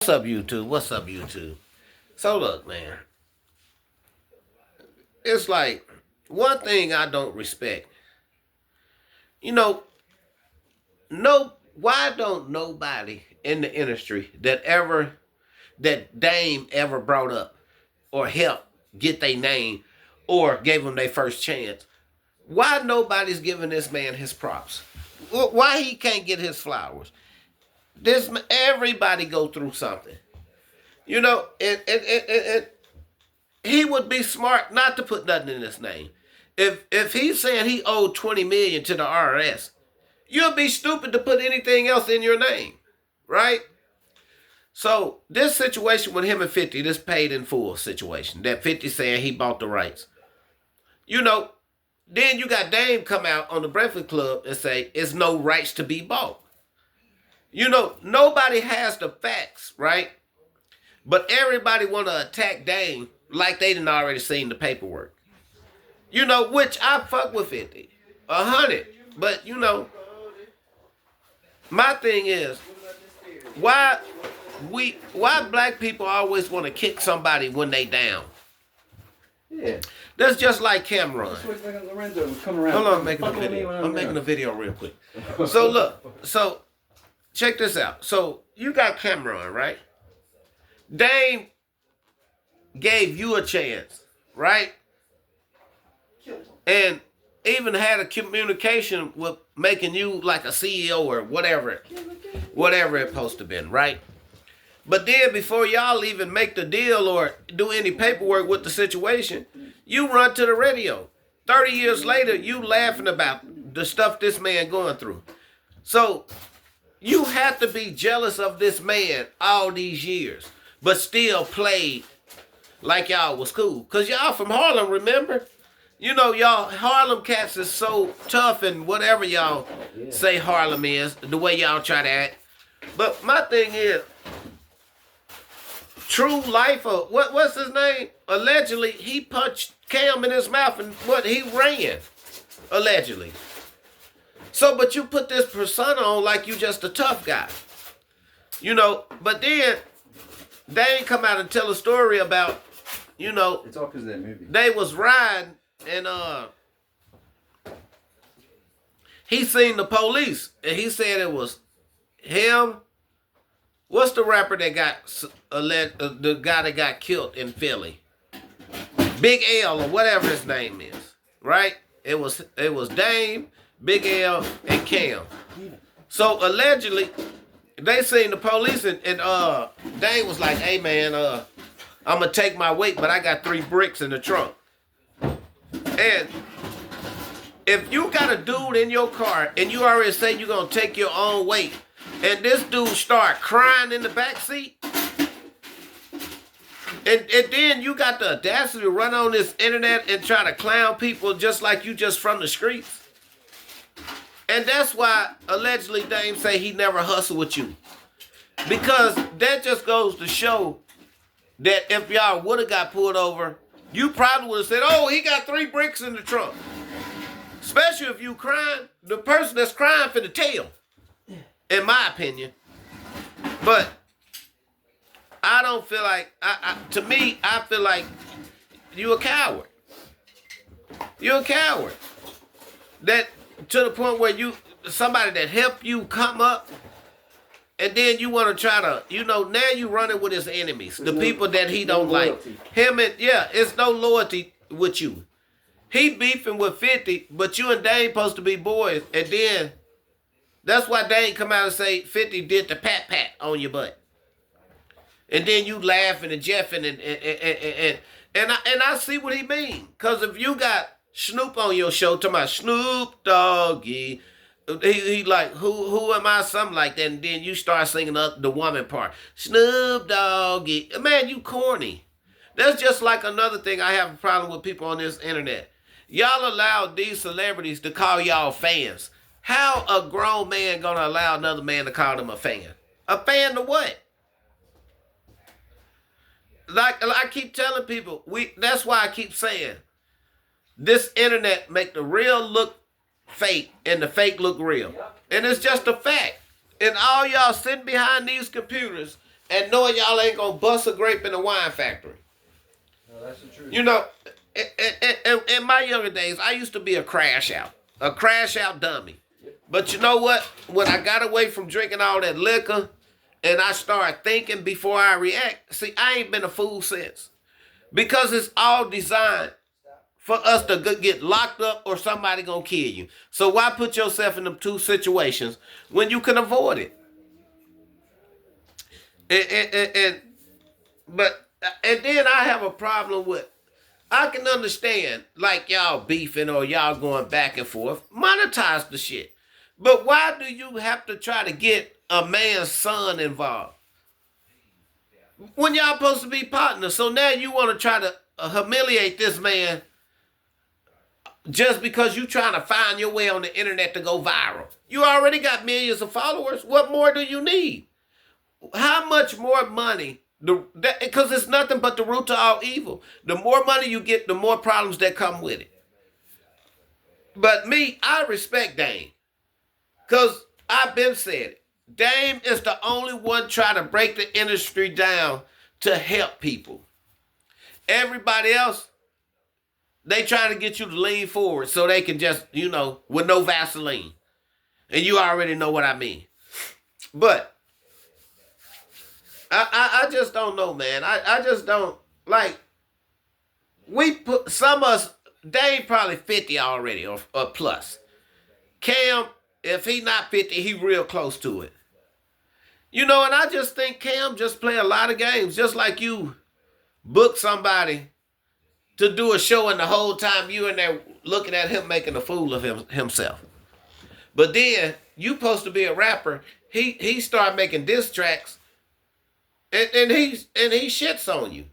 What's up, YouTube? What's up, YouTube? So look, man, it's like one thing I don't respect. You know, no, why don't nobody in the industry that Dame ever brought up or helped get their name or gave them their first chance? Why nobody's giving this man his props? Why he can't get his flowers? Everybody go through something. You know, and he would be smart not to put nothing in his name. If he's saying he owed 20 million to the IRS, you'll be stupid to put anything else in your name, right? So this situation with him and 50, this paid in full situation, that 50 saying he bought the rights. You know, then you got Dame come out on the Breakfast Club and say it's no rights to be bought. You know, nobody has the facts, right? But everybody want to attack Dame like they didn't already seen the paperwork. You know, which I fuck with 50, 100. But, you know, my thing is, why black people always want to kick somebody when they down? Yeah. That's just like Camron. Lorenzo come around. Hold on, I'm making a video. I'm making a video real quick. So look, check this out. So you got Camron, right? Dame gave you a chance, right? And even had a communication with making you like a CEO or whatever it's supposed to been, right? But then before y'all even make the deal or do any paperwork with the situation, you run to the radio. 30 years later, you laughing about the stuff this man going through. So you have to be jealous of this man all these years, but still played like y'all was cool. Because y'all from Harlem, remember? You know, y'all, Harlem cats is so tough and whatever y'all say Harlem is, the way y'all try to act. But my thing is, True Life, or what's his name? Allegedly, he punched Cam in his mouth and he ran. Allegedly. So, but you put this persona on like you just a tough guy. You know, but then they ain't come out and tell a story about, you know, it's all because of that movie. They was riding and he seen the police and he said it was him. What's the rapper that got the guy that got killed in Philly? Big L or whatever his name is, right? It was Dame, Big L, and Cam. So allegedly, they seen the police and Dame was like, "Hey man, I'm gonna take my weight, but I got 3 bricks in the trunk." And if you got a dude in your car and you already say you're gonna take your own weight, and this dude start crying in the back seat, and then you got the audacity to run on this internet and try to clown people just like you just from the streets. And that's why allegedly Dame say he never hustled with you. Because that just goes to show that if y'all would have got pulled over, you probably would have said, "Oh, he got 3 bricks in the trunk." Especially if you crying, the person that's crying finna tell, in my opinion. But I don't feel like, to me, I feel like you a coward. You're a coward. That to the point where somebody that helped you come up, and then you want to try to, you know, now you running with his enemies, the people that he don't like. Him and, it's no loyalty with you. He beefing with 50, but you and Dane supposed to be boys, and then that's why Dane come out and say 50 did the pat on your butt. And then you laughing and jeffing and I see what he mean. Cause if you got Snoop on your show talking about Snoop Doggy, he like, who am I? Something like that. And then you start singing the woman part. Snoop Doggy. Man, you corny. That's just like another thing I have a problem with people on this internet. Y'all allow these celebrities to call y'all fans. How a grown man gonna allow another man to call them a fan? A fan to what? Like I keep telling people, that's why I keep saying, this internet make the real look fake and the fake look real. And it's just a fact. And all y'all sitting behind these computers and knowing y'all ain't gonna bust a grape in a wine factory. No, that's the truth. You know, in my younger days, I used to be a crash out dummy. But you know what? When I got away from drinking all that liquor and I started thinking before I react, see, I ain't been a fool since. Because it's all designed for us to get locked up or somebody gonna kill you. So why put yourself in them two situations when you can avoid it? And then I have a problem with, I can understand like y'all beefing or y'all going back and forth, monetize the shit. But why do you have to try to get a man's son involved when y'all supposed to be partners? So now you want to try to humiliate this man just because you trying to find your way on the internet to go viral. You already got millions of followers. What more do you need? How much more money? Because it's nothing but the root to all evil. The more money you get, the more problems that come with it. But me, I respect Dame. Because I've been said it. Dame is the only one trying to break the industry down to help people. Everybody else, they trying to get you to lean forward so they can just, with no Vaseline. And you already know what I mean. But I just don't know, man. I just don't, like, we put, some of us, Dame probably 50 already or plus. Cam, if he not 50, he real close to it. And I just think Cam just play a lot of games, just like you book somebody to do a show and the whole time you in there looking at him making a fool of himself. But then, you supposed to be a rapper, he started making diss tracks, and he shits on you.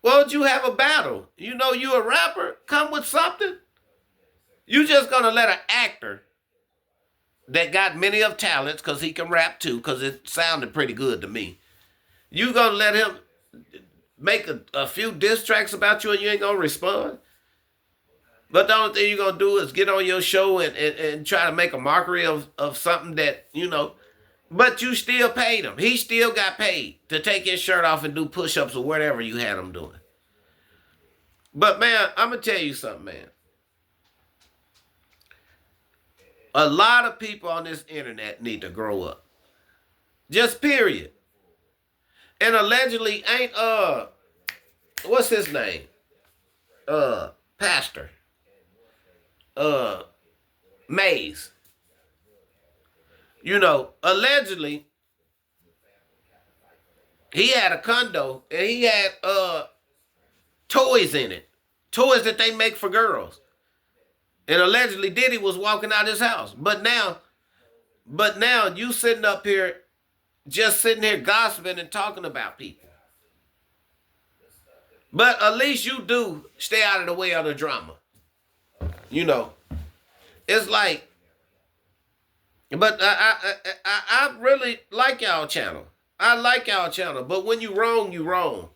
Why don't you have a battle? You a rapper, come with something. You just gonna let an actor that got many of talents, because he can rap too, because it sounded pretty good to me. You gonna let him make a few diss tracks about you and you ain't gonna respond? But the only thing you're gonna do is get on your show and try to make a mockery of something that, but you still paid him. He still got paid to take his shirt off and do push-ups or whatever you had him doing. But man, I'm gonna tell you something, man. A lot of people on this internet need to grow up. Just period. And allegedly ain't, what's his name? Pastor. Mays. Allegedly, he had a condo and he had, toys in it. Toys that they make for girls. And allegedly Diddy was walking out his house. But now you sitting up here, just sitting here gossiping and talking about people. But at least you do stay out of the way of the drama. It's like, but I really like y'all channel. I like y'all channel. But when you wrong, you wrong.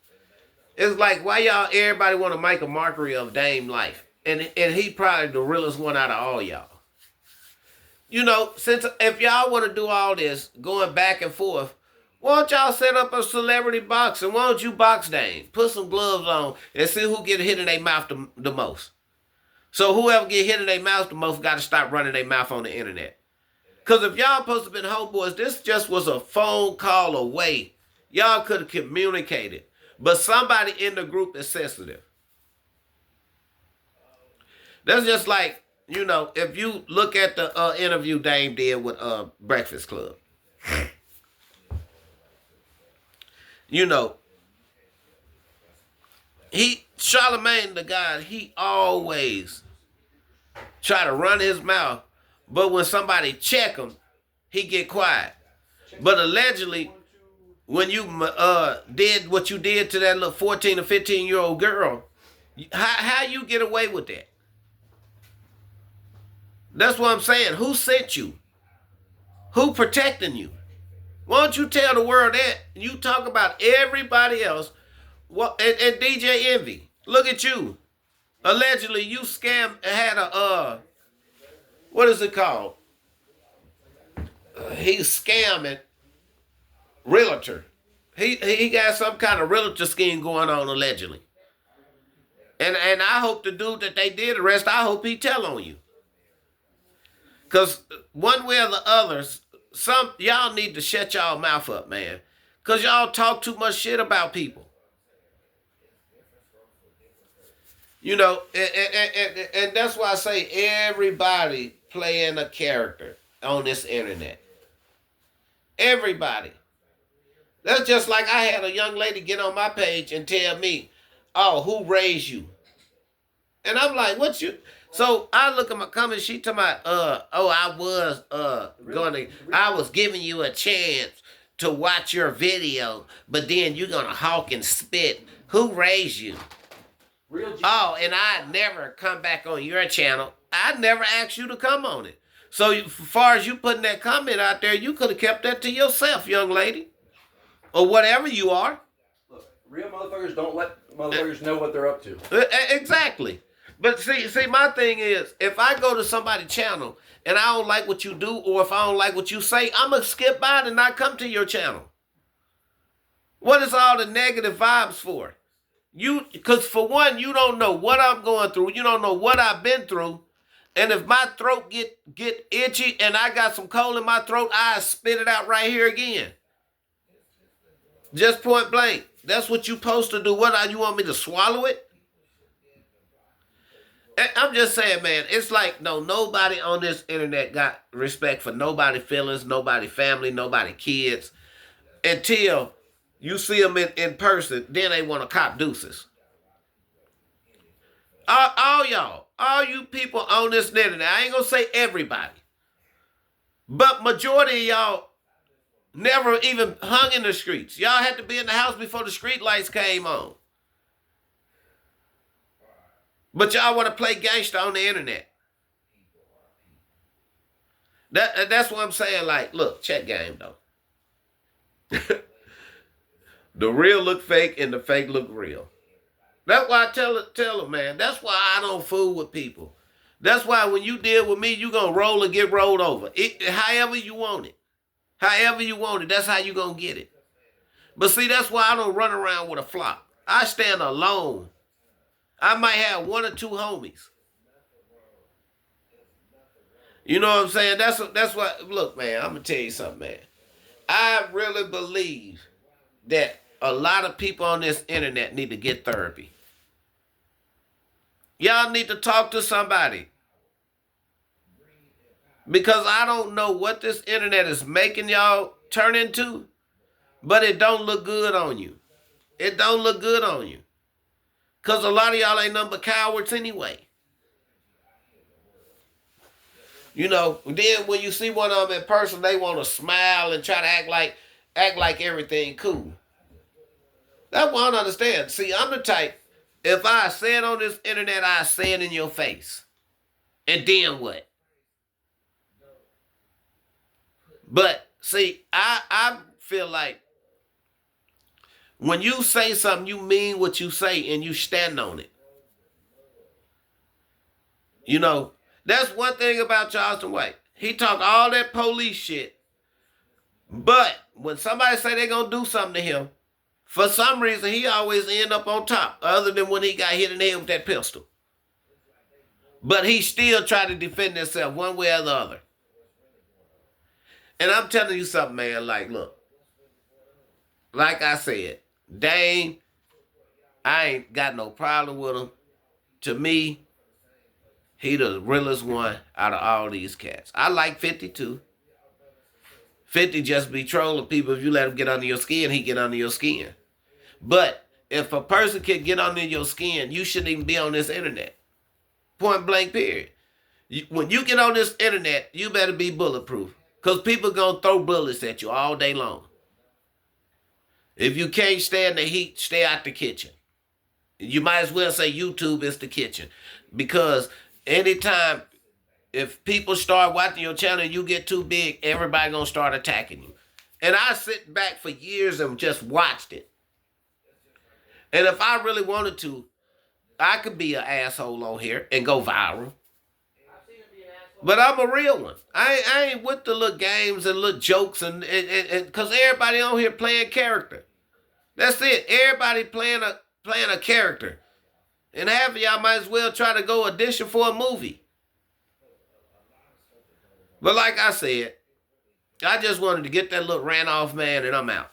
It's like, why everybody want to make a mockery of Dame life? And he probably the realest one out of all y'all. Since if y'all want to do all this, going back and forth, why don't y'all set up a celebrity boxing? Why don't you box Dame? Put some gloves on and see who get hit in their mouth the most. So whoever get hit in their mouth the most got to stop running their mouth on the internet. Because if y'all supposed to have been homeboys, this just was a phone call away. Y'all could have communicated. But somebody in the group is sensitive. That's just like, if you look at the interview Dame did with Breakfast Club. Charlamagne the guy, he always try to run his mouth, but when somebody check him, he get quiet. But allegedly, when you did what you did to that little 14 or 15-year-old girl, how you get away with that? That's what I'm saying. Who sent you? Who protecting you? Why don't you tell the world that? You talk about everybody else. Well, and DJ Envy, look at you. Allegedly, you had a, what is it called? He's scamming realtor. He got some kind of realtor scheme going on allegedly. And I hope the dude that they did arrest, I hope he tell on you. Cause one way or the other, some y'all need to shut y'all mouth up, man. Cause y'all talk too much shit about people. You know, and that's why I say everybody playing a character on this internet. Everybody. That's just like I had a young lady get on my page and tell me, "Oh, who raised you?" And I'm like, "What you?" So I look at my comments. She talking about, I was I was giving you a chance to watch your video, but then you're gonna hawk and spit. Who raised you? Oh, and I never come back on your channel. I never asked you to come on it. So as far as you putting that comment out there, you could have kept that to yourself, young lady. Or whatever you are. Look, real motherfuckers don't let motherfuckers know what they're up to. Exactly. But see, my thing is, if I go to somebody's channel and I don't like what you do, or if I don't like what you say, I'm going to skip by it and not come to your channel. What is all the negative vibes for? Because for one, you don't know what I'm going through. You don't know what I've been through. And if my throat get itchy and I got some cold in my throat, I spit it out right here again. Just point blank. That's what you supposed to do. What, you want me to swallow it? I'm just saying, man, it's like, no, nobody on this internet got respect for nobody's feelings, nobody family, nobody kids. Until you see them in person, then they want to cop deuces. All y'all, all you people on this internet, I ain't going to say everybody, but majority of y'all never even hung in the streets. Y'all had to be in the house before the street lights came on. But y'all want to play gangster on the internet. That's what I'm saying. Like, look, check game, though. The real look fake and the fake look real. That's why I tell them, man. That's why I don't fool with people. That's why when you deal with me, you going to roll or get rolled over. However you want it. However you want it, that's how you going to get it. But see, that's why I don't run around with a flock. I stand alone. I might have one or two homies. You know what I'm saying? That's what, look, man, I'm going to tell you something, man. I really believe that a lot of people on this internet need to get therapy. Y'all need to talk to somebody. Because I don't know what this internet is making y'all turn into, but it don't look good on you. It don't look good on you. Because a lot of y'all ain't nothing but cowards anyway. You know, then when you see one of them in person, they want to smile and try to act like everything cool. That's what I don't understand. See, I'm the type, if I say it on this internet, I say it in your face. And then what? But see, I feel like when you say something, you mean what you say and you stand on it. You know, that's one thing about Charleston White. He talk all that police shit. But when somebody say they're going to do something to him, for some reason, he always end up on top, other than when he got hit in the head with that pistol. But he still try to defend himself one way or the other. And I'm telling you something, man, like, look. Like I said, Dame, I ain't got no problem with him. To me, he the realest one out of all these cats. I like 50 too. 50 just be trolling people. If you let him get under your skin, he get under your skin. But if a person can get under your skin, you shouldn't even be on this internet. Point blank period. When you get on this internet, you better be bulletproof. Because people going to throw bullets at you all day long. If you can't stand the heat, stay out the kitchen. You might as well say YouTube is the kitchen. Because anytime, if people start watching your channel and you get too big, everybody going to start attacking you. And I sit back for years and just watched it. And if I really wanted to, I could be an asshole on here and go viral. But I'm a real one. I ain't with the little games and little jokes and because everybody on here playing character. That's it. Everybody playing a character. And half of y'all might as well try to go audition for a movie. But like I said, I just wanted to get that little rant off, man, and I'm out.